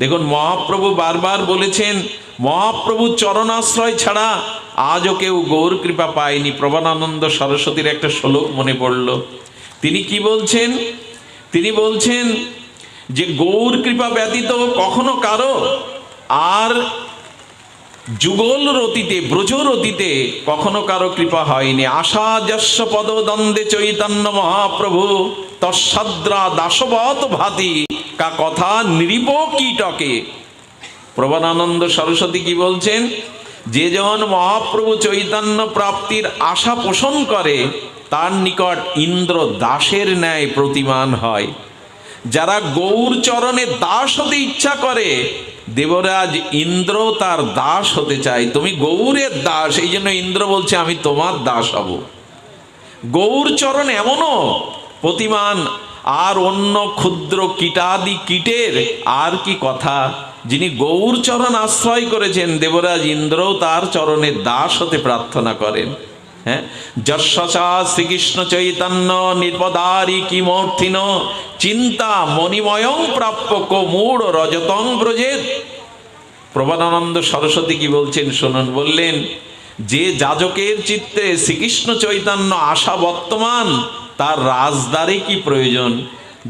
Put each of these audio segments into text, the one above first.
দেখুন মহাপ্রভু বারবার বলেছেন, মহাপ্রভু চরণাশ্রয় ছাড়া আজও কেউ গৌর কৃপা পায়নি। প্রবানানন্দ সরস্বতীর একটা শ্লোক মনে পড়ল। তিনি কি বলছেন? তিনি বলছেন যে গৌর কৃপা ব্যতীত কখনো কারো আর যুগল রতিতে, ব্রজ রতিতে কখনো কারো কৃপা হয়নি। আশা যস্য পদদ্বন্দ্বে চৈতন্য মহাপ্রভু তৎসাদ্রা দাসবত ভাতি কা কথা নৃপ কীটকে। প্রবানানন্দ সরস্বতী কি বলছেন? যে জন মহাপ্রভু চৈতন্য প্রাপ্তির আশা পোষণ করে তার নিকট ইন্দ্র দাসের ন্যায় প্রতিমান হয়। যারা গৌর চরণে দাস হতে ইচ্ছা করে, দেবরাজ ইন্দ্র তার দাস হতে চায়। তুমি গৌরের দাস, এই জন্য ইন্দ্র বলছে আমি তোমার দাস হব। গৌর চরণ এমনও প্রতিমান, আর অন্য ক্ষুদ্র কীটাদি কীটের আর কি কথা। যিনি গৌর চরণ আশ্রয় করেছেন, দেবরাজ ইন্দ্রও তার চরণের দাস হতে প্রার্থনা করেন। হ্যাঁ, যশসা শ্রীকৃষ্ণ চৈতন্য নির্পদারি কিমর্থিন চিন্তা মণিময়ং প্রাপ্য কোমূঢ় রজতং ব্রজেত। প্রবানানন্দ সরস্বতী কি বলছেন শুনুন। বললেন, যে যাজকের চিত্তে শ্রীকৃষ্ণ চৈতন্য আশা বর্তমান, তার রাজদ্বারে কি প্রয়োজন?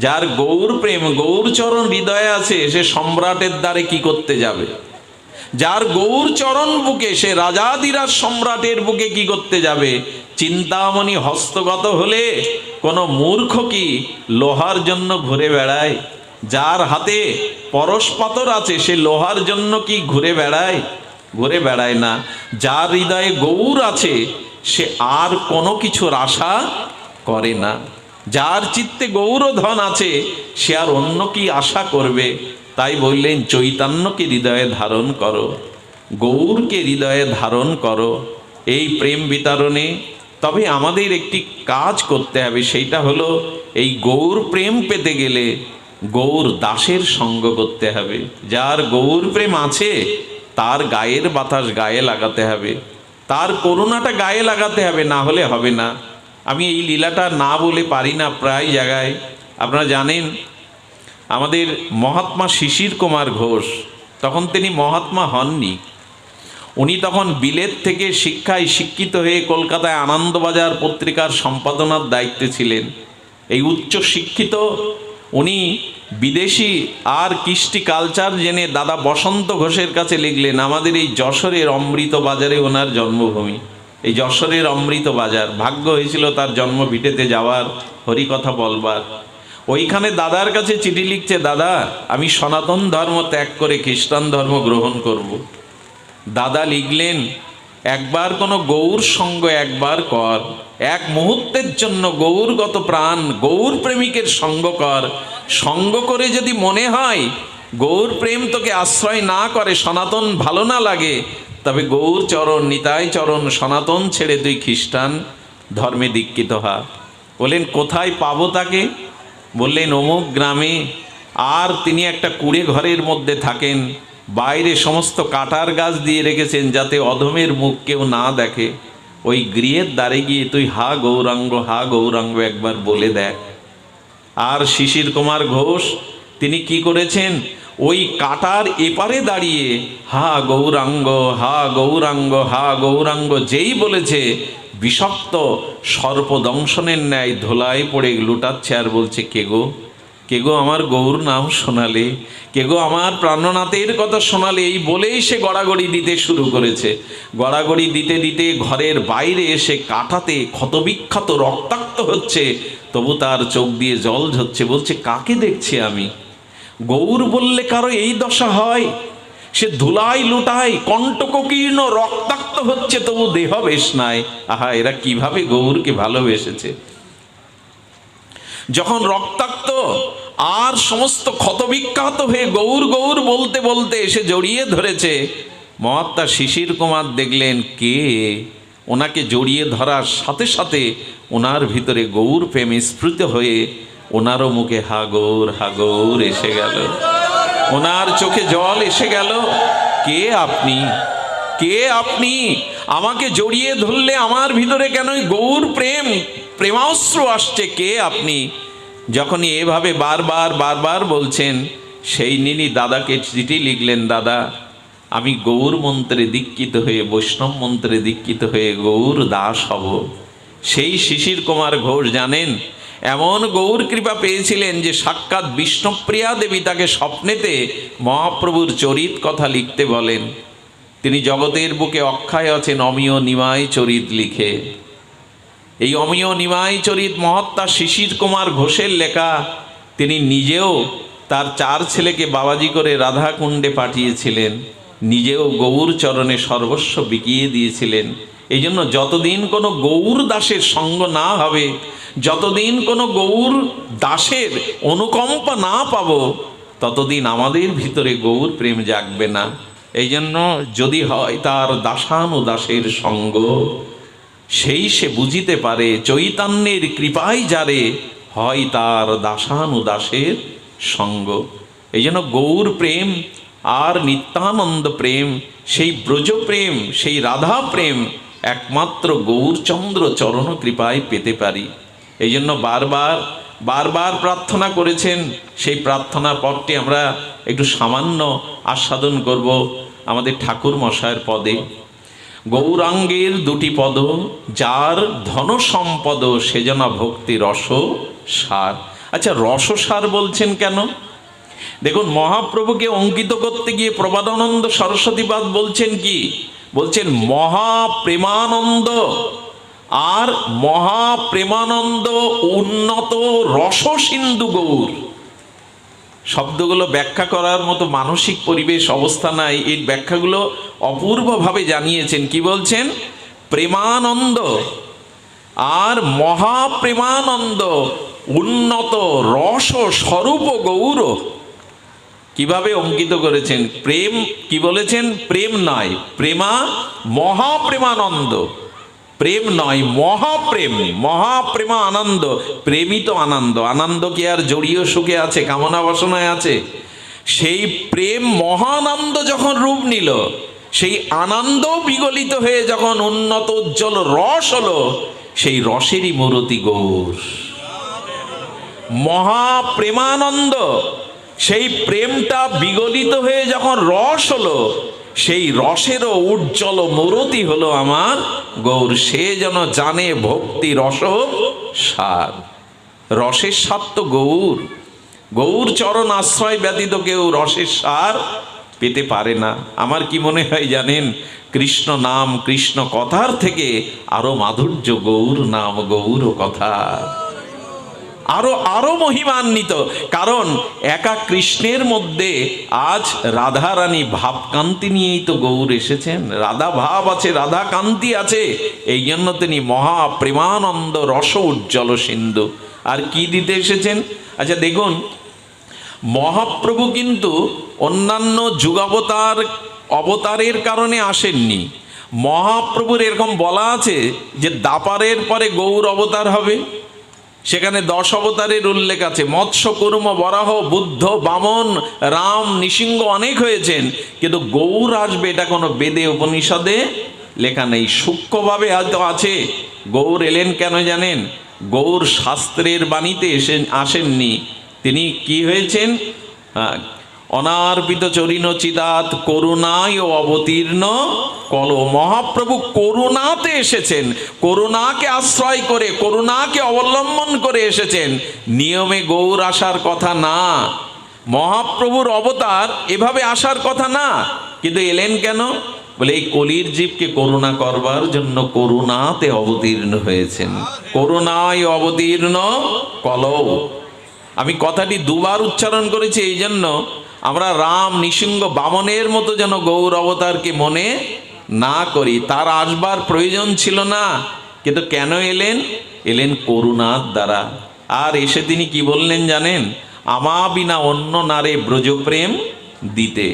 যার গৌর প্রেম, গৌর চরণ হৃদয়ে আছে, সে সম্রাটের দ্বারে কি করতে যাবে? যার গৌর চরণ বুকে, সে রাজাদিরাজ সম্রাটের বুকে কি করতে যাবে? চিন্তামণি হস্তগত হলে কোনো মূর্খ কি লোহার জন্য ঘুরে বেড়ায়? যার হাতে পরশ পাথর আছে, সে লোহার জন্য কি ঘুরে বেড়ায়? ঘুরে বেড়ায় না। যার হৃদয়ে গৌর আছে, সে আর কোনো কিছুর আশা করে না। যার চিত্তে গৌরধন আছে, সে আর অন্য কি আশা করবে? তাই বললেন, চৈতন্যকে হৃদয়ে ধারণ করো, গৌরকে হৃদয়ে ধারণ করো এই প্রেম বিতরণে। তবে আমাদের একটি কাজ করতে হবে, সেইটা হলো এই গৌর প্রেম পেতে গেলে গৌর দাসের সঙ্গ করতে হবে। যার গৌর প্রেম আছে, তার গায়ের বাতাস গায়ে লাগাতে হবে, তার করুণাটা গায়ে লাগাতে হবে, না হলে হবে না। আমি এই লীলাটা না বলে পারি না প্রায় জায়গায়। আপনারা জানেন, আমাদের মহাত্মা শিশির কুমার ঘোষ, তখন তিনি মহাত্মা হননি। উনি তখন বিলেত থেকে শিক্ষায় শিক্ষিত হয়ে কলকাতায় আনন্দবাজার পত্রিকার সম্পাদনার দায়িত্বে ছিলেন। এই উচ্চ শিক্ষিত উনি বিদেশি আর কৃষ্টি কালচার জেনে দাদা বসন্ত ঘোষের কাছে লিখলেন, আমাদের এই যশোরের অমৃত বাজারে ওনার জন্মভূমি। এই যশোরের অমৃত বাজার, ভাগ্য হয়েছিল তার জন্মভিটেতে যাওয়ার, হরিকথা বলবার। ওইখানে দাদার কাছে চিঠি লিখছে, দাদা আমি সনাতন ধর্ম ত্যাগ করে খ্রিস্টান ধর্ম গ্রহণ করব। দাদা লিখলেন, একবার কোনো গৌর সঙ্গ একবার কর, এক মুহূর্তের জন্য গৌরগত প্রাণ গৌর প্রেমিকের সঙ্গ কর। সঙ্গ করে যদি মনে হয় গৌর প্রেম তোকে আশ্রয় না করে, সনাতন ভালো না লাগে, তবে গৌর চরণ, নিতাই চরণ, সনাতন ছেড়ে তুই খ্রিস্টান ধর্মে দীক্ষিত হা। বললেন, কোথায় পাবো তাকে? বললেন, অমুক গ্রামে। আর তিনি একটা কুড়ে ঘরের মধ্যে থাকেন, বাইরে সমস্ত কাটার গাছ দিয়ে রেখেছেন যাতে অধমের মুখ কেউ না দেখে। ওই গৃহের দ্বারে গিয়ে তুই হা গৌরাঙ্গ, হা গৌরাঙ্গ একবার বলে দেখ। আর শিশির কুমার ঘোষ তিনি কি করেছেন? ওই কাটার এপারে দাঁড়িয়ে হা গৌরাঙ্গ, হা গৌরাঙ্গ, হা গৌরাঙ্গ যেই বলেছে, বিষাক্ত সর্পদংশনের ন্যায় ধোলায় পড়ে লুটাচ্ছে আর বলছে, কে গো, কে গো আমার গৌর নাম শোনালে, কে গো আমার প্রাণনাথের কথা শোনালে। এই বলেই সে গড়াগড়ি দিতে শুরু করেছে। গড়াগড়ি দিতে দিতে ঘরের বাইরে এসে কাটাতে ক্ষতবিক্ষত রক্তাক্ত হচ্ছে, তবু তার চোখ দিয়ে জল ঝরছে। বলছে, কাকে দেখছি আমি? গৌর বললে কারো এই দশা হয়? সে ধুলাই লুটায়, কণ্টকীর্ণ রক্তাক্ত হচ্ছে, তবু দেহ বেশ নাই। আহা, এরা কিভাবে গৌরকে ভালোবেসেছে! যখন রক্তাক্ত আর সমস্ত ক্ষতবিক্ষত হয়ে গৌর গৌর বলতে বলতে এসে জড়িয়ে ধরেছে, মহাত্মা শিশির কুমার দেখলেন কে। ওনাকে জড়িয়ে ধরার সাথে সাথে ওনার ভিতরে গৌর প্রেমে স্ফুরিত হয়ে ওনারও মুখে হা গৌর এসে গেল, ওনার চোখে জল এসে গেল। কে আপনি? কে আপনি? আমাকে জড়িয়ে ধরলে আমার ভিতরে কেন গৌর প্রেম, প্রেমাশ্রু আসছে? কে আপনি? যখনই এভাবে বারবার বারবার বলছেন, সেই নিনি দাদাকে চিঠি লিখলেন, দাদা আমি গৌর মন্ত্রে দীক্ষিত হয়ে, বৈষ্ণব মন্ত্রে দীক্ষিত হয়ে গৌর দাস হব। সেই শিশির কুমার ঘোষ জানেন এমন গৌর কৃপা পেয়েছিলেন যে সাক্ষাৎ বিষ্ণুপ্রিয়া দেবী তাকে স্বপ্নেতে মহাপ্রভুর চরিত কথা লিখতে বলেন। তিনি জগতের বুকে অক্ষয় আছেন অমিয় নিমাই চরিত লিখে। এই অমিয় নিমাই চরিত মহাত্মা শিশির কুমার ঘোষের লেখা। তিনি নিজেও তার 4 ছেলেকে বাবাজি করে রাধাকুণ্ডে পাঠিয়েছিলেন, নিজেও গৌর চরণে সর্বস্ব বিকিয়ে দিয়েছিলেন। এই জন্য যতদিন কোনো গৌর দাসের সঙ্গ না হবে, যতদিন কোনো গৌর দাসের অনুকম্পা না পাবো, ততদিন আমাদের ভিতরে গৌর প্রেম জাগবে না। এই জন্য যদি হয় তার দাসানুদাসের সঙ্গ, সেই সে বুঝিতে পারে চৈতন্যের কৃপায় যারে হয় তার দাসানুদাসের সঙ্গ। এই জন্য গৌর প্রেম আর নিত্যানন্দ প্রেম, সেই ব্রজ প্রেম, সেই রাধা প্রেম একমাত্র গৌরচন্দ্র চরণ কৃপায় পেতে পারি। এই জন্য বারবার বারবার প্রার্থনা করেছেন। সেই প্রার্থনার পরটি আমরা একটু সামান্য আস্বাদন করব আমাদের ঠাকুর মশায়ের পদে। গৌরাঙ্গের 2টি পদ, যার ধন সম্পদ সেজনা ভক্তি রস সার। আচ্ছা, রসসার বলছেন কেন? দেখুন, মহাপ্রভুকে অঙ্কিত করতে গিয়ে প্রবাদানন্দ সরস্বতীপাদ বলছেন কি? বলছেন মহাপ্রেমানন্দ। আর মহাপ্রেমানন্দ উন্নত রস সিন্ধু গৌর। শব্দগুলো ব্যাখ্যা করার মতো মানসিক পরিবেশ অবস্থা নাই। এই ব্যাখ্যাগুলো অপূর্বভাবে জানিয়েছেন। কি বলছেন? প্রেমানন্দ আর মহাপ্রেমানন্দ উন্নত রস স্বরূপ গৌর। কিভাবে অঙ্কিত করেছেন? প্রেম কি বলেছেন? প্রেম নয়, প্রেমা মহাপ্রেমানন্দ। প্রেম নয়, মহাপ্রেম, মহাপ্রেমা আনন্দ। প্রেমই তো আনন্দ। আনন্দ কি আর জড়ীয় সুখে আছে, কামনা বাসনায় আছে? সেই প্রেম মহানন্দ যখন রূপ নিল, সেই আনন্দ বিগলিত হয়ে যখন উন্নত উজ্জ্বল রস হলো, সেই রসেরই মূরতি গৌর। মহাপ্রেমানন্দ, সেই প্রেমটা বিগলিত হয়ে যখন রস হলো, সেই রসেরও উজ্জ্বল মূরতি হলো আমার গৌর। সে যেন জানে ভক্তি রস সার। রসের স্বাদ তো গৌর। গৌর চরণ আশ্রয় ব্যতীত কেউ রসের সার পেতে পারে না। আমার কি মনে হয় জানেন? কৃষ্ণ নাম, কৃষ্ণ কথার থেকে আরো মাধুর্য গৌর নাম, গৌর কথা আরো আরো মহিমান্বিত। কারণ একা কৃষ্ণের মধ্যে আজ রাধা রানী ভাবকান্তি নিয়েই তো গৌর এসেছেন। রাধা ভাব আছে, রাধা কান্তি আছে, এই জন্য তিনি মহাপ্রেমানন্দ রস উজ্জ্বল সিন্ধু। আর কি দিতে এসেছেন? আচ্ছা দেখুন, মহাপ্রভু কিন্তু অন্যান্য যুগাবতার অবতারের কারণে আসেননি। মহাপ্রভুর এরকম বলা আছে যে দাপারের পরে গৌর অবতার হবে। সেখানে 10 অবতারের উল্লেখ আছে। মৎস্য, কুর্ম, বরাহ, বুদ্ধ, বামন, রাম, নৃসিংহ অনেক হয়েছেন, কিন্তু গৌর আসবে এটা কোনো বেদে উপনিষদে লেখা নেই। সূক্ষ্মভাবে হয়তো আছে। গৌর এলেন কেন জানেন? গৌর শাস্ত্রের বাণীতে আসেননি। তিনি কি হয়েছেন? অনার্পিত চরিণ চিদাত করুণায় অবতীর্ণ কল। মহাপ্রভু করুণাতে এসেছেন, করুণাকে আশ্রয় করে, করুণাকে অবলম্বন করে এসেছেন। নিয়মে গৌর আসার কথা না, মহাপ্রভুর অবতার এভাবে আসার কথা না, কিন্তু এলেন কেন? বলে এই কলির জীবকে করুণা করবার জন্য করুণাতে অবতীর্ণ হয়েছেন। করুণায় অবতীর্ণ কলৌ। আমি কথাটি 2 বার উচ্চারণ করেছি এই জন্য আমরা রাম, নৃসিংহ, বামনের মতো যেন গৌর অবতারকে মনে না করি। তার আসবার প্রয়োজন ছিল না, কিন্তু কেন এলেন? এলেন করুণার দ্বারা। আর এসে তিনি কি বললেন জানেন? আমা বিনা অন্য নারে ব্রজপ্রেম দিতে।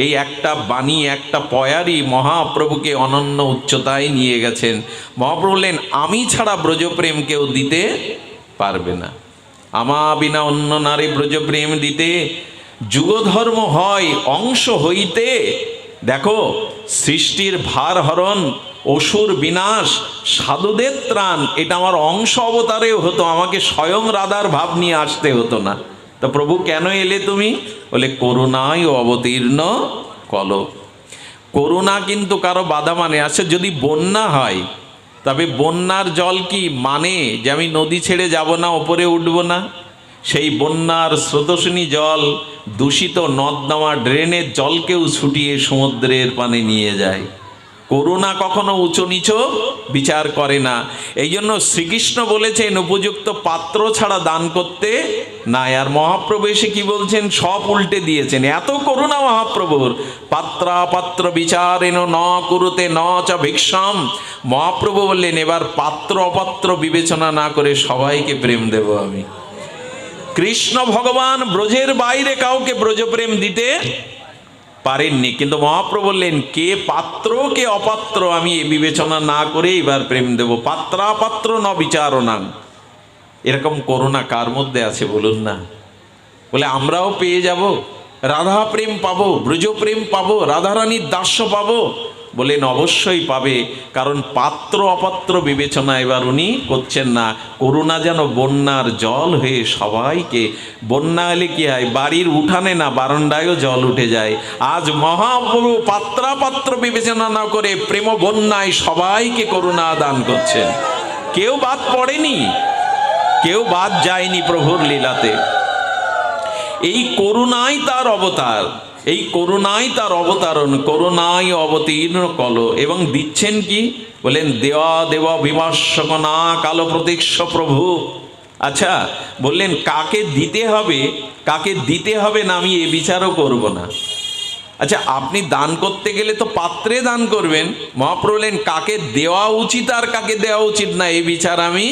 এই একটা বাণী, একটা পয়ারই মহাপ্রভুকে অনন্য উচ্চতায় নিয়ে গেছেন। মহাপ্রভু বললেন আমি ছাড়া ব্রজপ্রেম কেউ দিতে পারবে না। আমা বিনা অন্য নারী ব্রজপ্রেম দিতে। যুগধর্ম হয় অংশ হইতে। দেখো, সৃষ্টির ভার হরণ, অসুর বিনাশ, সাধুদের ত্রাণ, এটা আমার অংশ অবতারেও হতো। আমাকে স্বয়ং রাধার ভাব নিয়ে আসতে হতো না। তা প্রভু কেন এলে তুমি? বলে করুণায় অবতীর্ণ কলো। করুণা কিন্তু কারো বাধা মানে আসে। যদি বন্যা হয় তবে বন্যার জল কি মানে যে আমি নদী ছেড়ে যাব না, ওপরে উঠব না? সেই বন্যার স্রোতস্বিনী জল দূষিত নর্দমা ড্রেনের জলকেও ছুটিয়ে সমুদ্রের পানে নিয়ে যায়। করুণা কখনো উঁচু নিচু বিচার করে না। এই জন্য শ্রীকৃষ্ণ বলেছেন উপযুক্ত পাত্র ছাড়া দান করতে নাই। আর মহাপ্রভু এসে কি বলছেন? সব উল্টে দিয়েছেন। এত করুণা মহাপ্রভুর। পাত্রাপাত্র বিচারেন ন কুরুতে ন চ ভিক্ষাম। মহাপ্রভু বললেন এবার পাত্র অপাত্র বিবেচনা না করে সবাইকে প্রেম দেব আমি। কৃষ্ণ ভগবান ব্রজের বাইরে কাউকে ব্রজপ্রেম দিতে পারেননি, কিন্তু মহাপ্রভু বললেন কে পাত্র কে অপাত্র আমি এ বিবেচনা না করে এবার প্রেম দেব। পাত্রাপাত্র ন বিচারণাং। এরকম করুণা কার মধ্যে আছে বলুন না? বলে আমরাও পেয়ে যাব, রাধা প্রেম পাবো, ব্রজ প্রেম পাবো, রাধারানীর দাস্য পাবো। বলেন অবশ্যই পাবে, কারণ পাত্র অপাত্র বিবেচনা এবার উনি করছেন না। করুণা যেন বন্যার জল হয়ে সবাইকে, বন্যা হলে কি হয় বাড়ির উঠানে না বারান্দায়ও জল উঠে যায়। আজ মহাপ্রভু পাত্রাপাত্র বিবেচনা না করে প্রেম বন্যায় সবাইকে করুণা দান করছেন। কেউ বাদ পড়েনি, কেউ বাদ যায়নি প্রভুর লীলাতে। এই করুণাই তার অবতার, এই করুণাই তার অবতারণ। করুণায় অবতীর্ণ কলো। এবং দিচ্ছেন কি? বলেন দেওয়া দেওয়া বিমর্শক না কালো প্রতীক্ষ প্রভু। আচ্ছা বললেন কাকে দিতে হবে, কাকে দিতে হবে না আমি এ বিচারও করব না। আচ্ছা আপনি দান করতে গেলে তো পাত্রে দান করবেন। মহাপ্রভু বললেন কাকে দেওয়া উচিত আর কাকে দেওয়া উচিত না এই বিচার আমি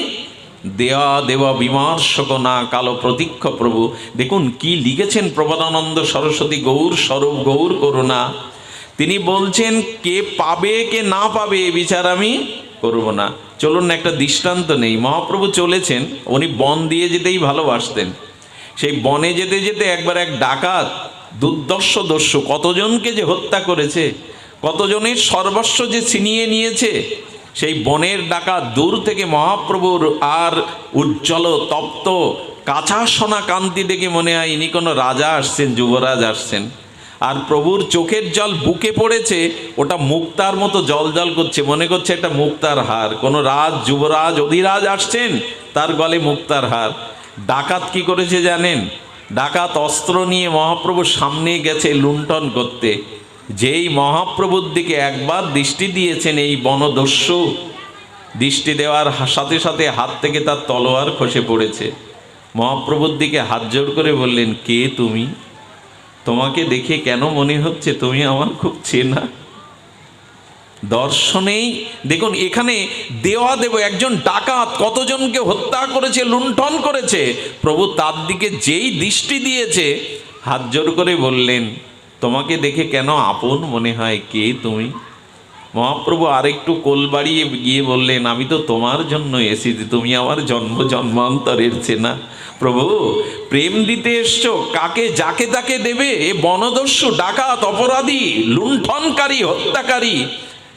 দেওয়া দেওয়া বিমর্শক না কালো প্রতীক্ষ প্রভু। দেখুন কি লিখেছেন প্রবোধানন্দ সরস্বতী গৌর স্বরূপ গৌর করুণা। তিনি বলছেন কে পাবে কে না পাবে এ বিচার আমি করব না। চলুন একটা দৃষ্টান্ত নেই। মহাপ্রভু চলেছেন, উনি বন দিয়ে যেতেই ভালোবাসতেন। সেই বনে যেতে যেতে একবার এক ডাকাত দুর্দর্শ দস্যু কতজনকে যে হত্যা করেছে, কতজনের সর্বস্ব যে ছিনিয়ে নিয়েছে। সেই বনের ডাকাত দূর থেকে মহাপ্রভুর আর উজ্জ্বল তপ্ত কাঁচা সোনা কান্তি দেখে মনে হয় ইনি কোনো রাজা আসছেন, যুবরাজ আসছেন। আর প্রভুর চোখের জল বুকে পড়েছে, ওটা মুক্তার মতো জল জল করছে, মনে করছে একটা মুক্তার হার। কোনো রাজ যুবরাজ অধিরাজ আসছেন, তার গলে মুক্তার হার। ডাকাত কি করেছে জানেন? ডাকাত অস্ত্র নিয়ে মহাপ্রভুর সামনে গেছে লুণ্ঠন করতে। যেই মহাপ্রভুর দিকে একবার দৃষ্টি দিয়েছেন এই বনদস্যু, দৃষ্টি দেওয়ার সাথে সাথে হাত থেকে তার তলোয়ার খসে পড়েছে। মহাপ্রভুর দিকে হাত জোড় করে বললেন কে তুমি? তোমাকে দেখে কেন মনে হচ্ছে তুমি আমার খুব চেনা। দর্শনেই দেখুন এখানে দেওয়া দেব একজন ডাকাত কতজনকে হত্যা করেছে, লুণ্ঠন করেছে। প্রভু তার দিকে যেই দৃষ্টি দিয়েছে হাত জোড় করে বললেন তোমাকে দেখে কেন আপন মনে হয়, কে তুমি? মহাপ্রভু আরেকটু কোল বাড়িয়ে গিয়ে বললেন আমি তো তোমার জন্য এসেছি, তুমি আমার জন্ম জন্মান্তরের চেনা। প্রভু প্রেম দিতে এসছো, কাকে যাকে তাকে দেবে? এ বনদস্যু ডাকাত অপরাধী লুণ্ঠনকারী হত্যাকারী।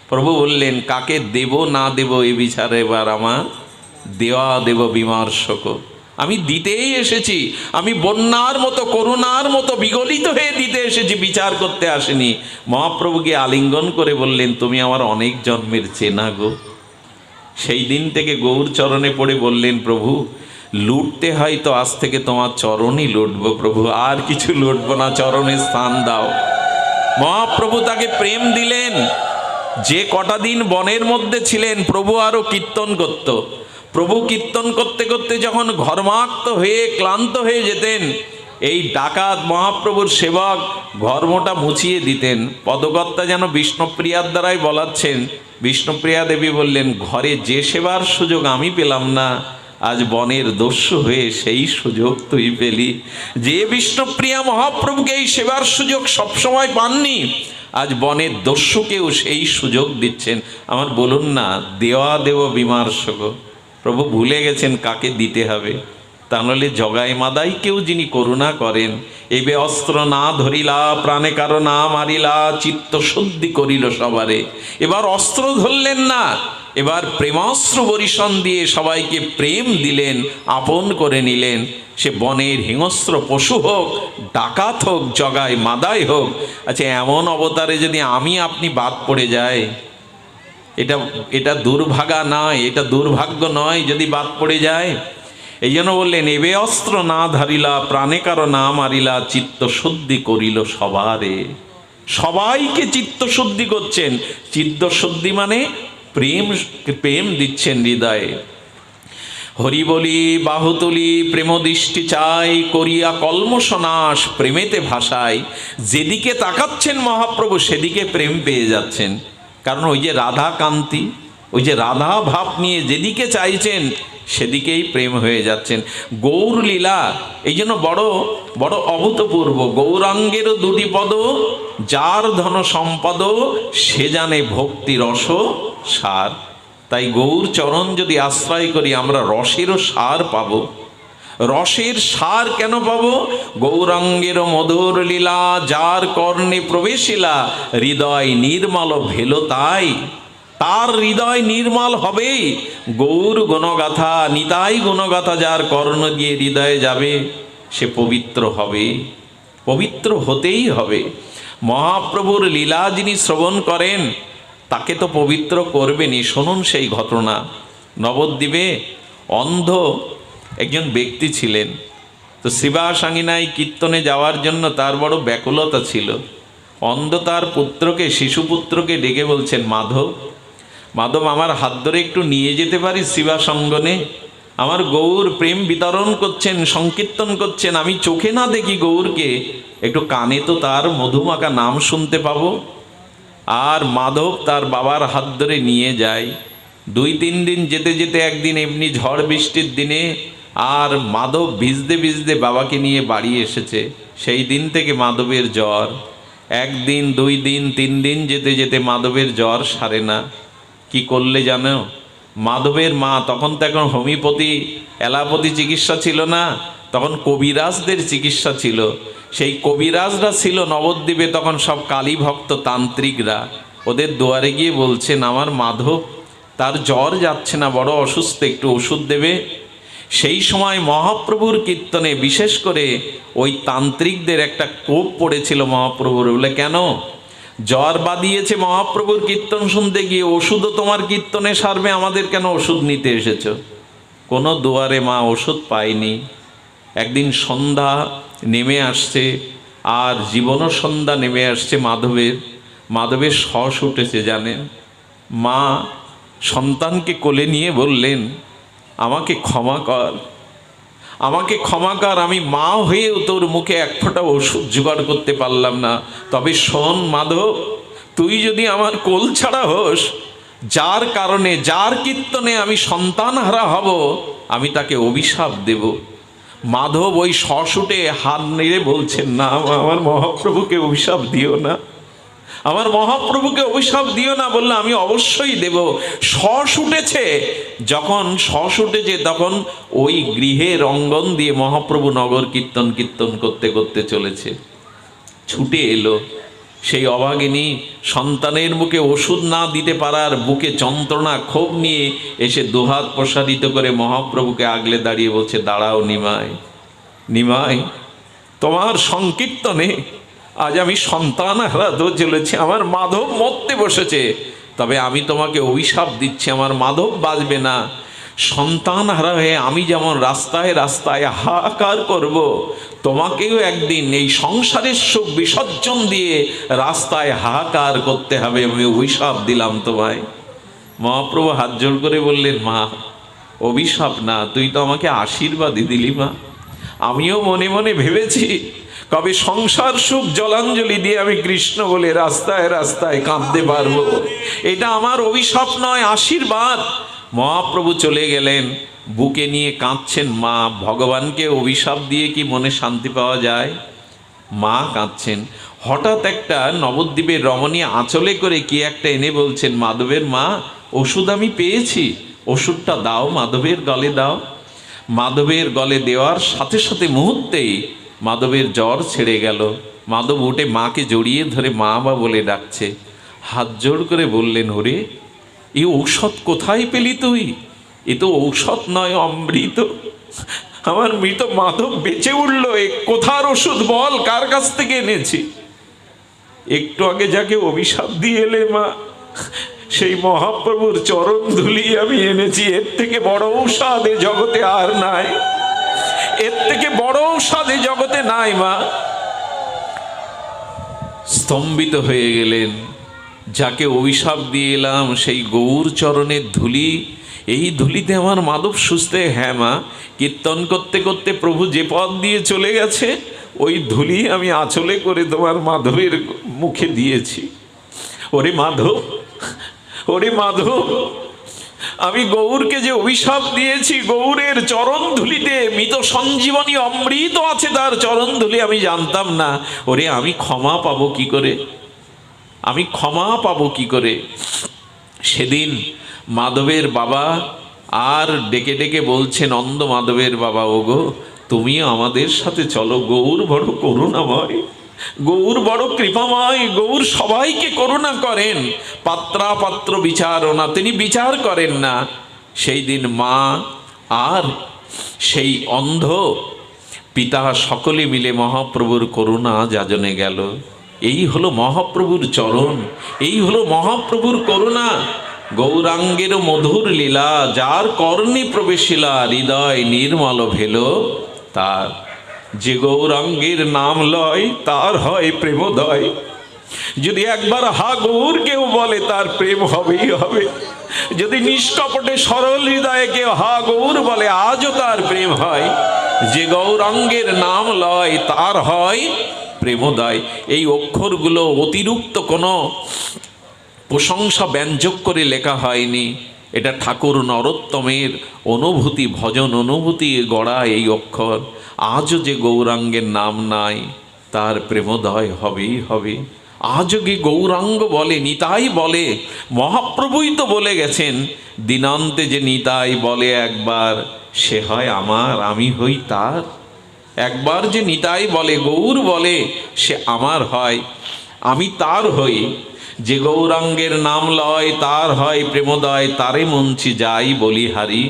প্রভু বললেন কাকে দেব না দেব এ বিচার এবার আমার দেওয়া দেব বিমর্শক। আমি দিতেই এসেছি, আমি বন্যার মতো করুণার মতো বিগলিত হয়ে দিতে এসেছি, বিচার করতে আসেনি। মহাপ্রভুকে আলিঙ্গন করে বললেন তুমি আমার অনেক জন্মের চেনা গো। সেই দিন থেকে গৌর চরণে পড়ে বললেন প্রভু লুটতে হয় তো আজ থেকে তোমার চরণই লুটবো প্রভু, আর কিছু লুটবো না, চরণে স্থান দাও। মহাপ্রভু তাকে প্রেম দিলেন। যে কটা দিন বনের মধ্যে ছিলেন প্রভু আরো কীর্তন করত। প্রভু কীর্তন করতে করতে যখন ঘর্মাক্ত হয়ে ক্লান্ত হয়ে যেতেন, এই ডাকাত মহাপ্রভুর সেবক ঘর্মটা মুছিয়ে দিতেন। পদকর্তা যেন বিষ্ণুপ্রিয়ার দ্বারাই বলাচ্ছেন। বিষ্ণুপ্রিয়া দেবী বললেন ঘরে যে সেবার সুযোগ আমি পেলাম না, আজ বনের দস্যু হয়ে সেই সুযোগ তুই পেলি। যে বিষ্ণুপ্রিয়া মহাপ্রভুকে এই সেবার সুযোগ সবসময় পাননি, আজ বনের দস্যুকেও সেই সুযোগ দিচ্ছেন। আমার বলুন না দেওয়া দেব বিমর্শক। প্রভু ভুলে গেছেন কাকে দিতে হবে। তাহলে জগাই মাদাইকেও যিনি করুণা করেন, এবে অস্ত্র না ধরিলা প্রাণে কারো না মারিলা চিত্ত শুদ্ধি করিল সবারে। এবার অস্ত্র ধরলেন না, এবার প্রেমাস্ত্র বরিশন দিয়ে সবাইকে প্রেম দিলেন, আপন করে নিলেন। সে বনের হিংস্র পশু হোক, ডাকাত হোক, জগাই মাদাই হোক। আচ্ছা, এমন অবতারে যদি আমি আপনি বাদ পড়ে যায়, এটা দুর্ভাগা নয়, এটা দুর্ভাগ্য নয় যদি বাদ পড়ে যায়। এই জন্য বললেন, এবে অস্ত্র না ধারিলা প্রাণে কারো না মারিলা চিত্ত শুদ্ধি করিল সবারে। সবাইকে চিত্ত শুদ্ধি করছেন। চিত্ত শুদ্ধি মানে প্রেম দিচ্ছেন হৃদয়ে। হরি বলি বাহুতুলি প্রেম দৃষ্টি চাই করিয়া কলমশনাশ প্রেমেতে ভাষায়। যেদিকে তাকাচ্ছেন মহাপ্রভু সেদিকে প্রেম পেয়ে যাচ্ছেন। কারণ ওই যে রাধা কান্তি, ওই যে রাধা ভাব নিয়ে যেদিকে চাইছেন সেদিকেই প্রেম হয়ে যাচ্ছেন। গৌর লীলা এই জন্য বড় বড় অভূতপূর্ব। গৌরাঙ্গেরও দুটি পদ, যার ধন সম্পদ সে জানে ভক্তি রস সার। তাই গৌর চরণ যদি আশ্রয় করি আমরা রসেরও সার পাব। রসের সার কেন পাব? গৌরাঙ্গের মধুর লীলা যার কর্ণে প্রবেশিলা হৃদয় নির্মল ভেল তাই। তার হৃদয় নির্মল হবেই। গৌর গুণগাথা নিতাই গুণগাথা যার কর্ণ দিয়ে হৃদয়ে যাবে সে পবিত্র হবে, পবিত্র হতেই হবে। মহাপ্রভুর লীলা যিনি শ্রবণ করেন তাকে তো পবিত্র করবেনই। শুনুন সেই ঘটনা। নবদ্বীপে অন্ধ একজন ব্যক্তি ছিলেন। তো শ্রীবাসাঙ্গিনায় কীর্তনে যাওয়ার জন্য তার বড় ব্যাকুলতা ছিল। অন্ধ তার পুত্রকে, শিশুপুত্রকে ডেকে বলছেন, মাধব মাধব আমার হাত ধরে একটু নিয়ে যেতে পারি শ্রীবাসঙ্গনে? আমার গৌর প্রেম বিতরণ করছেন, সংকীর্তন করছেন, আমি চোখে না দেখি গৌরকে, একটু কানে তো তার মধুমাখা নাম শুনতে পাবো। আর মাধব তার বাবার হাত ধরে নিয়ে যায়। 2-3 দিন যেতে যেতে একদিন এমনি ঝড় বৃষ্টির দিনে আর মাধব ভিজতে ভিজতে বাবাকে নিয়ে বাড়ি এসেছে। সেই দিন থেকে মাধবের জ্বর। 1 দিন 2 দিন 3 দিন যেতে যেতে মাধবের জ্বর সারে না। কি করলে জানো? মাধবের মা, তখন তো এখন হোমিওপ্যাথি অ্যালোপ্যাথি চিকিৎসা ছিল না, তখন কবিরাজদের চিকিৎসা ছিল। সেই কবিরাজরা ছিল নবদ্বীপে তখন সব কালী ভক্ত তান্ত্রিকরা। ওদের দুয়ারে গিয়ে বলছেন, আমার মাধব তার জ্বর যাচ্ছে না, বড় অসুস্থ, একটু ওষুধ দেবে। সেই সময় মহাপ্রভুর কীর্তনে বিশেষ করে ওই তান্ত্রিকদের একটা কোপ পড়েছিল মহাপ্রভুর। বলে, কেন? জ্বর বাদিয়েছে মহাপ্রভুর কীর্তন শুনতে গিয়ে, ওষুধও তোমার কীর্তনে সারবে, আমাদের কেন ওষুধ নিতে এসেছো? কোনো দুয়ারে মা ওষুধ পায়নি। একদিন সন্ধ্যা নেমে আসছে, আর জীবনও সন্ধ্যা নেমে আসছে মাধবের শ্বাস উঠেছে জানেন। মা সন্তানকে কোলে নিয়ে বললেন, আমাকে ক্ষমা কর, আমাকে ক্ষমা কর, আমি মা হয়েও তোর মুখে এক ফোঁটা ওষুধ জোগাড় করতে পারলাম না। তবে শোন মাধব, তুই যদি আমার কোল ছাড়া হোস, যার কারণে যার কীর্তনে আমি সন্তানহারা হব, আমি তাকে অভিশাপ দেব। মাধব ওই শ্বাসুটে হাত নেড়ে বলছেন, না আমার মহাপ্রভুকে অভিশাপ দিও না, আমার মহাপ্রভুকে অভিশাপ দিও না। বললে, আমি অবশ্যই দেব। শ্বাস উঠেছে, যখন শ্বাস উঠেছে তখন ওই গৃহের অঙ্গন দিয়ে মহাপ্রভু নগর কীর্তন করতে করতে চলেছে। ছুটে এলো সেই অভাগিনী, সন্তানের মুখে ওষুধ না দিতে পারার বুকে যন্ত্রণা ক্ষোভ নিয়ে এসে দুহাত প্রসারিত করে মহাপ্রভুকে আগলে দাঁড়িয়ে বলছে, দাঁড়াও নিমাই, নিমাই, তোমার সংকীর্তনে আজ আমি সন্তান হারাতে চলেছি। আমার মাধব মরতে বসেছে, তবে আমি তোমাকে অভিশাপ দিচ্ছি, আমার মাধব বাঁচবে না। সন্তান হারা হয়ে আমি যেমন রাস্তায় রাস্তায় হাহাকার করব, তোমাকেও একদিন এই সংসারের সুখ বিসর্জন দিয়ে রাস্তায় হাহাকার করতে হবে। আমি অভিশাপ দিলাম তোমায়। মহাপ্রভু হাত জোড় করে বললেন, মা অভিশাপ না, তুই তো আমাকে আশীর্বাদই দিলি মা। আমিও মনে মনে ভেবেছি কবে সংসার সুখ জলাঞ্জলি দিয়ে আমি কৃষ্ণ বলে রাস্তায় রাস্তায় কাঁদতে পারবো। এটা আমার অভিশাপ নয়, আশীর্বাদ। মহাপ্রভু চলে গেলেন, বুকে নিয়ে কাঁদছেন মা। ভগবানকে অভিশাপ দিয়ে কি মনে শান্তি পাওয়া যায়? মা কাঁদছেন। হঠাৎ একটা নবদ্বীপের রমণী আঁচলে করে কি একটা এনে বলছেন, মাধবের মা ওষুধ আমি পেয়েছি, ওষুধটা দাও, মাধবের গলে দাও। মাধবের গলে দেওয়ার সাথে সাথে মুহূর্তেই মাধবের জ্বর ছেড়ে গেল। মাধব উঠে মাকে জড়িয়ে ধরে মা বা বলে ডাকছে। হাত জোড় করে বললেন, ওরে এই ঔষধ কোথায় পেলি তুই? এ তো ঔষধ নয়, অমৃত। আমার মৃত মাধব বেঁচে উঠল। এ কোথার ওষুধ বল, কার কাছ থেকে এনেছি? একটু আগে যাকে অভিশাপ দিয়ে এলে মা, সেই মহাপ্রভুর চরণ ধুলি আমি এনেছি। এর থেকে বড় ঔষধ এ জগতে আর নাই, এর থেকে বড় ঔষধ এ জগতে নাই। মা স্তম্ভিত হয়ে গেলেন। যাকে অভিশাপ দিয়ে এলাম সেই গৌর চরণের ধুলি, এই ধুলিতে আমার মাধব সুস্থ। হ্যাঁ মা, কীর্তন করতে করতে প্রভু যে পথ দিয়ে চলে গেছে, ওই ধুলি আমি আঁচলে করে তোমার মাধবের মুখে দিয়েছি। ওরে মাধব, ওরে মাধব, আমি গৌরকে যে অভিশাপ দিয়েছি, গৌরের চরণ ধুলিতে মৃত সঞ্জীবনী অমৃত আছে, তার চরণ ধুলি আমি জানতাম না। ওরে আমি ক্ষমা পাবো কি করে, আমি ক্ষমা পাবো কি করে? সেদিন মাধবের বাবা আর ডেকে ডেকে বলছেন, অন্ধ মাধবের বাবা, ওগো তুমিও আমাদের সাথে চলো। গৌর বড় করুণাময়, গৌর বড় কৃপাময়, গৌর সবাইকে করুণা করেন। পাত্রা পাত্র বিচারনা, তিনি বিচার করেন না। সেই দিন মা আর সেই অন্ধ পিতা সকলে মিলে মহাপ্রভুর করুণা যাজনে গেল। এই হলো মহাপ্রভুর চরণ, এই হলো মহাপ্রভুর করুণা। গৌরাঙ্গের মধুর লীলা, যার কর্ণে প্রবেশিলা, হৃদয় নির্মল ভেল তার। যে গৌরাঙ্গের নাম লয়, তার হয় প্রেমোদয়। যদি একবার হা গৌর কেউ বলে, তার প্রেম হবেই হবে। যদি নিষ্কপটে সরল হৃদয়ে কেউ হা গৌর বলে, আজও তার প্রেম হয়। যে গৌরাঙ্গের নাম লয়, তার হয় প্রেমোদয়। এই অক্ষরগুলো অতিরিক্ত কোনো প্রশংসা ব্যঞ্জক করে লেখা হয়নি। এটা ঠাকুর নরোত্তমের অনুভূতি, ভজন অনুভূতি গড়া এই অক্ষর। আজও যে গৌরাঙ্গের নাম নাই, তার প্রেমোদয় হবেই হবে। আজও কি গৌরাঙ্গ বলে, নিতাই বলে, মহাপ্রভুই তো বলে গেছেন, দিনান্তে যে নিতাই বলে একবার, সে হয় আমার, আমি হই তার। একবার যে নিতাই বলে, গৌর বলে, সে আমার হয়, আমি তার হই। যে গৌরাঙ্গের নাম লয়, তার হয় প্রেমোদয়, তারে মঞ্চি যাই বলিহারি।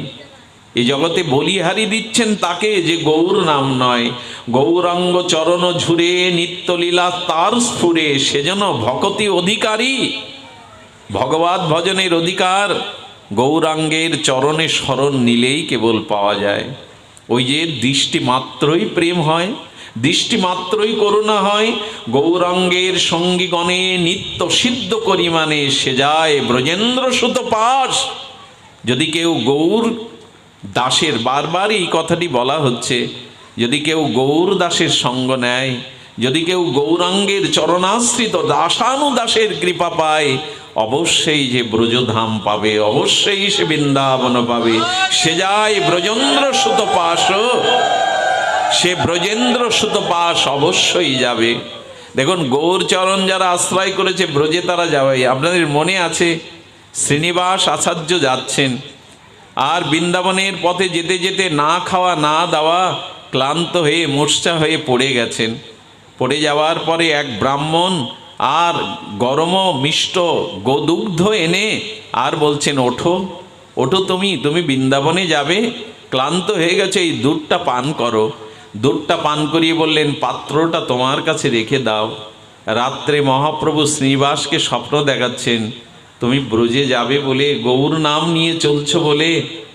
এই জগতে বলিহারি দিচ্ছেন তাকে, যে গৌর নাম নয়। গৌরাঙ্গ চরণ ঝুরে নিত্যলীলা তার স্ফুরে, সেজন্য ভকতি অধিকারী। ভগবত ভজনের অধিকার গৌরাঙ্গের চরণে শরণ নিলেই কেবল পাওয়া যায়। ওই যে দৃষ্টি মাত্রই প্রেম হয়, দৃষ্টি মাত্রই করুণা হয়। গৌরাঙ্গের সঙ্গীগণে নিত্য সিদ্ধ করি মানে, সে যায় ব্রজেন্দ্র সুত পাশ। যদি কেউ গৌর দাসের, বারবার এই কথাটি বলা হচ্ছে, যদি কেউ গৌর দাসের সঙ্গ নেয়, যদি কেউ গৌরাঙ্গের চরণাশ্রিত দাসানুদাসের কৃপা পায়, অবশ্যই যে ব্রজধাম পাবে, অবশ্যই সে বৃন্দাবন পাবে। সে যায় ব্রজেন্দ্র সুত পাশ, সে ব্রজেন্দ্র সুত পাশ অবশ্যই যাবে। দেখুন, গৌরচরণ যারা আশ্রয় করেছে ব্রজে, তারা যাবে। আপনাদের মনে আছে শ্রীনিবাস আচার্য যাচ্ছেন, আর বৃন্দাবনের পথে যেতে যেতে না খাওয়া না দাওয়া ক্লান্ত হয়ে মূর্ছা হয়ে পড়ে গেছেন। পড়ে যাওয়ার পরে এক ব্রাহ্মণ আর গরম মিষ্ট গোদুগ্ধ এনে আর বলছেন, ওঠো ওঠো, তুমি বৃন্দাবনে যাবে, ক্লান্ত হয়ে গেছে, এই দুধটা পান করো। দুধটা পান করিয়ে বললেন, পাত্রটা তোমার কাছে রেখে দাও। রাত্রে মহাপ্রভু শ্রীনিবাসকে স্বপ্ন দেখাচ্ছেন, তুমি ব্রজে যাবে বলে, গৌর নাম নিয়ে চলছো বলে,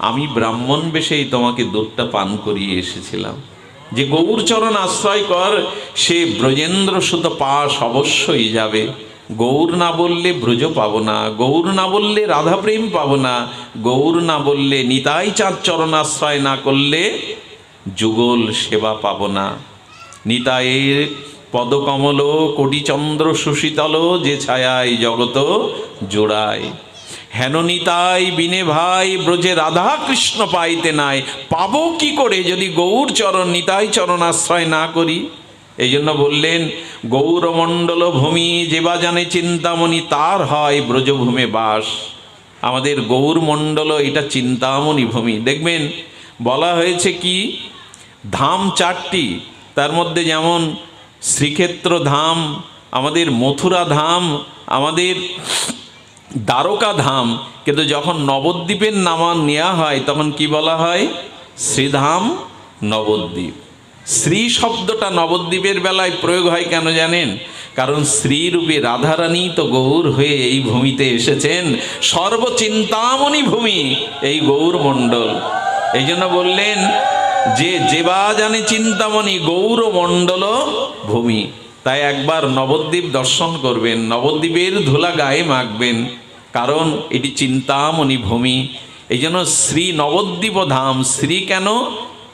আমি ব্রাহ্মণ বেশেই তোমাকে দুধটা পান করিয়ে এসেছিলাম। যে গৌরচরণ আশ্রয় কর, সে ব্রজেন্দ্র সুত পাশ অবশ্যই যাবে। গৌর না বললে ব্রজ পাবো না, গৌর না বললে রাধা প্রেম পাবো না, গৌর না বললে নিতাই চাঁদ চরণ আশ্রয় না করলে যুগল সেবা পাবো না। নিতাইয়ের পদকমল কোটিচন্দ্র সুশীতল, যে ছায়ায় জগত জোড়ায়। হেন নিতাই বিনে ভাই, ব্রজে রাধা কৃষ্ণ পাইতে নাই। পাবো কি করে যদি গৌর চরণ নিতাই চরণ আশ্রয় না করি? এই জন্য বললেন, গৌরমণ্ডল ভূমি যেবা জানে চিন্তামণি, তার হয় ব্রজভূমে বাস। আমাদের গৌরমণ্ডল এটা চিন্তামণি ভূমি। দেখবেন বলা হয়েছে কি ধাম 4টি, তার মধ্যে যেমন শ্রীক্ষেত্র ধাম, আমাদের মথুরা ধাম, আমাদের দ্বারকা ধাম, কিন্তু যখন নবদ্বীপের নাম নেওয়া হয় তখন কি বলা হয়? শ্রীধাম নবদ্বীপ। শ্রী শব্দটা নবদ্বীপের বেলায় প্রয়োগ হয় কেন জানেন? কারণ শ্রীরূপে রাধারানী তো গৌর হয়ে এই ভূমিতে এসেছেন, সর্বচিন্তামণি ভূমি এই গৌর মণ্ডল। এই জন্য বললেন যে যেবা জানে চিন্তামণি গৌর মণ্ডল ভূমি। তাই একবার নবদ্বীপ দর্শন করবেন, নবদ্বীপের ধুলা গায়ে মাখবেন, কারণ এটি চিন্তামণি ভূমি। এই জন্য শ্রী নবদ্বীপ ধাম। শ্রী কেন?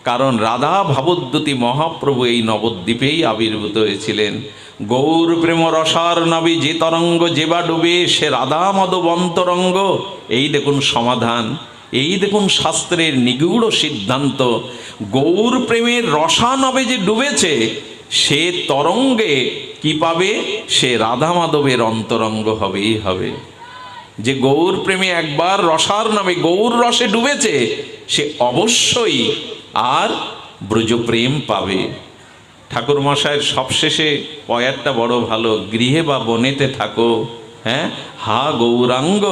কারণ রাধা ভাবদ্যুতি মহাপ্রভু এই নবদ্বীপেই আবির্ভূত হয়েছিলেন। গৌর প্রেম রসার নবী যে তরঙ্গ যেবা ডুবে সে রাধা মাধব অন্তরঙ্গ। এই দেখুন সমাধান, এই দেখুন শাস্ত্রের নিগূঢ় সিদ্ধান্ত। গৌর প্রেমের রসানবে যে ডুবেছে সে তরঙ্গে কি পাবে? সে রাধা মাধবের অন্তরঙ্গ হবেই হবে। যে গৌর প্রেমে একবার রসার নামে গৌর রসে ডুবেছে সে অবশ্যই আর ব্রজপ্রেম পাবে। ঠাকুর মশাইয়ের সবশেষে পয়ারটা বড় ভালো, গৃহে বা বনেতে থাকো, হ্যাঁ হা গৌরাঙ্গ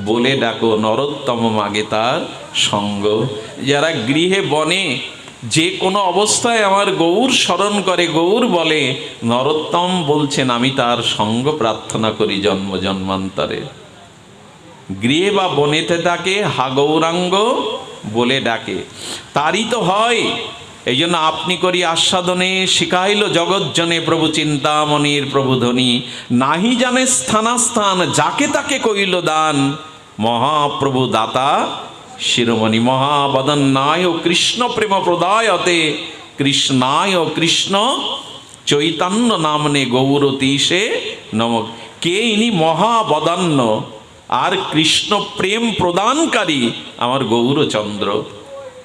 বলে ডাকো, নরোত্তম মাগে তার সঙ্গ। যারা গৃহে বনে যে কোনো অবস্থায় আমার গৌর স্মরণ করে, গৌর বলে, নরোত্তম বলছেন আমি তার সঙ্গ প্রার্থনা করি জন্ম জন্মান্তরে। গৃহে বা বনেতে তাকে হা গৌরাঙ্গ বলে ডাকে, তারই তো হয়। এই জন্য আপনি করি আস্বাদনে শিখাইল জগজ্জনে প্রভু চিন্তামণির প্রভুধ্বনি। নাহি জানে স্থানাস্থান যাকে তাকে কইল দান, মহাপ্রভু দাতা শিরোমণি। মহাবদন্নায় কৃষ্ণ প্রেম প্রদায়তে, কৃষ্ণায় কৃষ্ণ চৈতন্য নামনে গৌরতীশে নমঃ। কে ইনি? মহাবদান্য আর কৃষ্ণ প্রেম প্রদানকারী আমার গৌরচন্দ্র।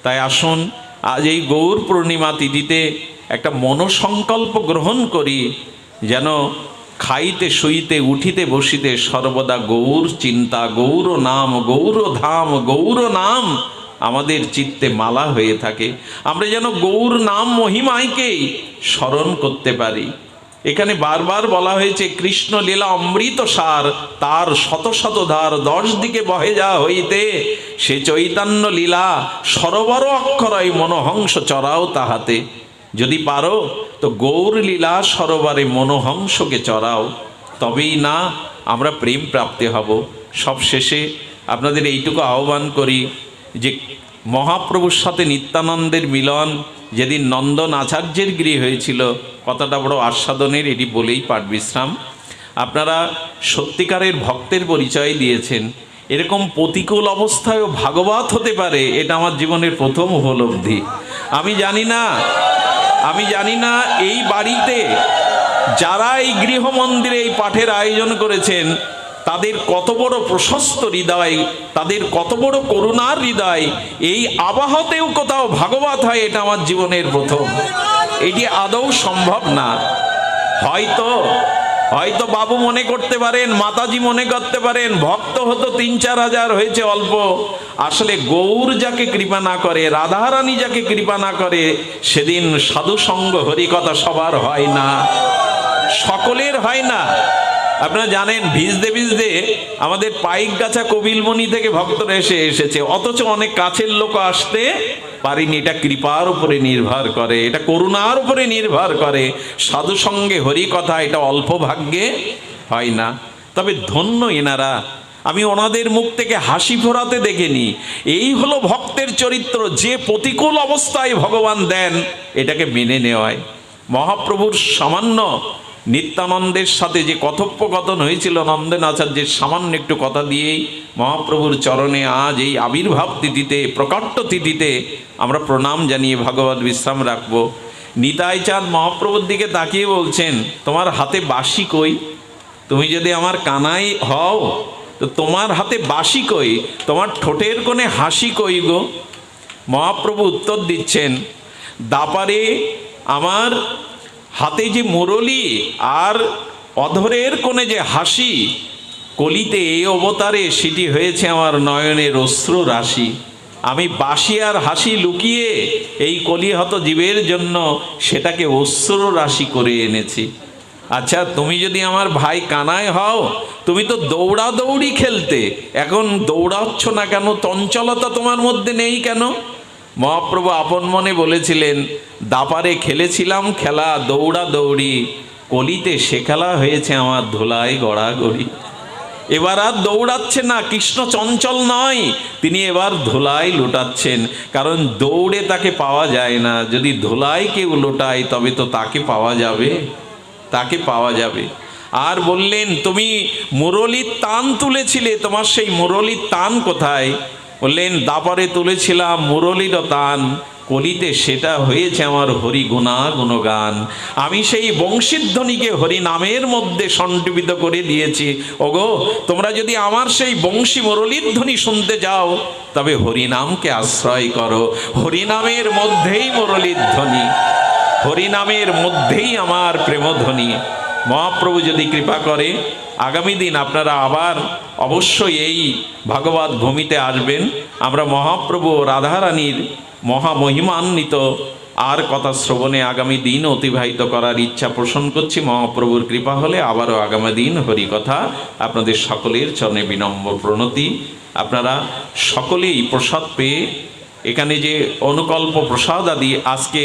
তাই আসুন আজ এই গৌর পূর্ণিমা তিথিতে একটা মনোসংকল্প গ্রহণ করি, যেন খাইতে শুইতে উঠিতে বসিতে সর্বদা গৌর চিন্তা, গৌর নাম, গৌর ধাম, গৌর নাম আমাদের চিত্তে মালা হয়ে থাকে। আমরা যেন গৌর নাম মহিমায়কেই স্মরণ করতে পারি। এখানে বারবার বলা হয়েছে কৃষ্ণ লীলা অমৃত সার, তার শত শত ধার 10 দিকে বহে যা হইতে, সে চৈতন্য লীলা সরোবর অক্ষরয় মনোহংস চরাও তাহাতে। যদি পারো তো গৌর লীলা সরোবরে মনোহংসকে চরাও, তবেই না আমরা প্রেম প্রাপ্তি হব। সবশেষে আপনাদের এইটুকু আহ্বান করি যে মহাপ্রভুর সাথে নিত্যানন্দের মিলন যেদিন নন্দন আচার্যের গৃহে হয়েছিল, কথাটা বড় আস্বাদনের, এটি বলেই পাঠ বিশ্রাম। আপনারা সত্যিকারের ভক্তের পরিচয় দিয়েছেন। এরকম প্রতিকূল অবস্থায়ও ভাগবত হতে পারে, এটা আমার জীবনের প্রথম উপলব্ধি। আমি জানি না এই বাড়িতে যারা এই গৃহ মন্দিরে এই পাঠের আয়োজন করেছেন তাদের কত বড় প্রশস্ত হৃদয়, তাদের কত বড় করুণার হৃদয়। এই আবহাওয়াতেও কোথাও ভাগবত হয়, এটা আমার জীবনের প্রথম। এটি আদৌ সম্ভব না। হয়তো বাবু মনে করতে পারেন, মাতাজি মনে করতে পারেন ভক্ত হতো 3-4 হাজার হয়েছে অল্প। আসলে গৌর যাকে কৃপা না করে, রাধারানী যাকে কৃপা না করে, সেদিন সাধু সঙ্গ হরিকথা সবার হয় না, সকলের হয় না। আপনারা জানেন ভিজতে ভিজতে আমাদের পাইকগাছা কবিলমণি থেকে ভক্তরা এসেছে, অথচ অনেক কাছের লোক আসতে পারিনি। এটা কৃপার উপরে নির্ভর করে, এটা করুণার উপরে নির্ভর করে। সাধু সঙ্গে হরি কথা এটা অল্প ভাগ্যে হয় না। তবে ধন্য এনারা, আমি ওনাদের মুখ থেকে হাসি ফোরাতে দেখিনি। এই হলো ভক্তের চরিত্র, যে প্রতিকূল অবস্থায় ভগবান দেন এটাকে মেনে নেওয়ায়। মহাপ্রভুর সামান্য নিত্যানন্দের সাথে যে কথোপকথন হয়েছিল নন্দন আচার্যের, সামান্য একটু কথা দিয়েই মহাপ্রভুর চরণে আজ এই আবির্ভাব তিথিতে, প্রকট তিথিতে আমরা প্রণাম জানিয়ে ভাগবত বিশ্রাম রাখবো। নিতাই চাঁদ মহাপ্রভুর দিকে তাকিয়ে বলছেন, তোমার হাতে বাঁশি কই? তুমি যদি আমার কানাই হও তো তোমার হাতে বাঁশি কই? তোমার ঠোঁটের কোণে হাসি কই গো? মহাপ্রভু উত্তর দিচ্ছেন, দাপারে আমার হাতে যে মুরলি আর অধরের কোণে যে হাসি, কলিতে এই অবতারে সেটি হয়েছে আমার নয়নের অশ্রু রাশি। আমি বাসি আর হাসি লুকিয়ে এই কলিহত জীবের জন্য সেটাকে অশ্রু রাশি করে এনেছি। আচ্ছা, তুমি যদি আমার ভাই কানাই হও, তুমি তো দৌড়াদৌড়ি খেলতে, এখন দৌড়াচ্ছ না কেন? চঞ্চলতা তোমার মধ্যে নেই কেন? মহাপ্রভু আপন মনে বলেছিলেন, দাপারে খেলেছিলাম খেলা দৌড়াদৌড়ি, কলিতে সে খেলা হয়েছে আমার ধুলায় গড়াগড়ি। এবার আর দৌড়াচ্ছে না, কৃষ্ণ চঞ্চল নয়, তিনি এবার ধুলায় লুটাচ্ছেন। কারণ দৌড়ে তাকে পাওয়া যায় না, যদি ধুলায় কেউ লোটায় তবে তো তাকে পাওয়া যাবে, তাকে পাওয়া যাবে। আর বললেন, তুমি মুরলীর তান তুলেছিলে, তোমার সেই মুরলীর তান কোথায়? বললেন, দাপারে তুলেছিলাম মুরলীর তান, কলিতে সেটা হয়েছে আমার হরি গুণা গুণগান। আমি সেই বংশীধ্বনিকে হরি নামের মধ্যে সন্নিবিত করে দিয়েছি। ওগো, তোমরা যদি আমার সেই বংশী মুরলীর ধ্বনি শুনতে যাও, তবে হরিনামকে আশ্রয় করো। হরিনামের মধ্যেই মুরলীর ধ্বনি, হরিনামের মধ্যেই আমার প্রেমধ্বনি। মহাপ্রভু যদি কৃপা করে আগামী দিন আপনারা আবার অবশ্যই এই ভাগবত ভূমিতে আসবেন। আমরা মহাপ্রভু রাধারানীর মহামহিমান্বিত আর কথা শ্রবণে আগামী দিন অতিবাহিত করার ইচ্ছা পোষণ করছি। মহাপ্রভুর কৃপা হলে আবারও আগামী দিন হরিকথা। আপনাদের সকলের চরণে বিনম্র প্রণতি। আপনারা সকলেই প্রসাদ পেয়ে, এখানে যে অনুকল্প প্রসাদ আদি আজকে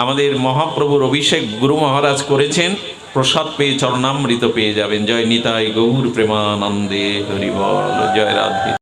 আমাদের মহাপ্রভুর অভিষেক গুরু মহারাজ করেছেন, প্রসাদ পেয়ে চরণামৃত পেয়ে যাবেন। জয় নিতাই গৌর প্রেমানন্দে হরি বল। জয় রাধে।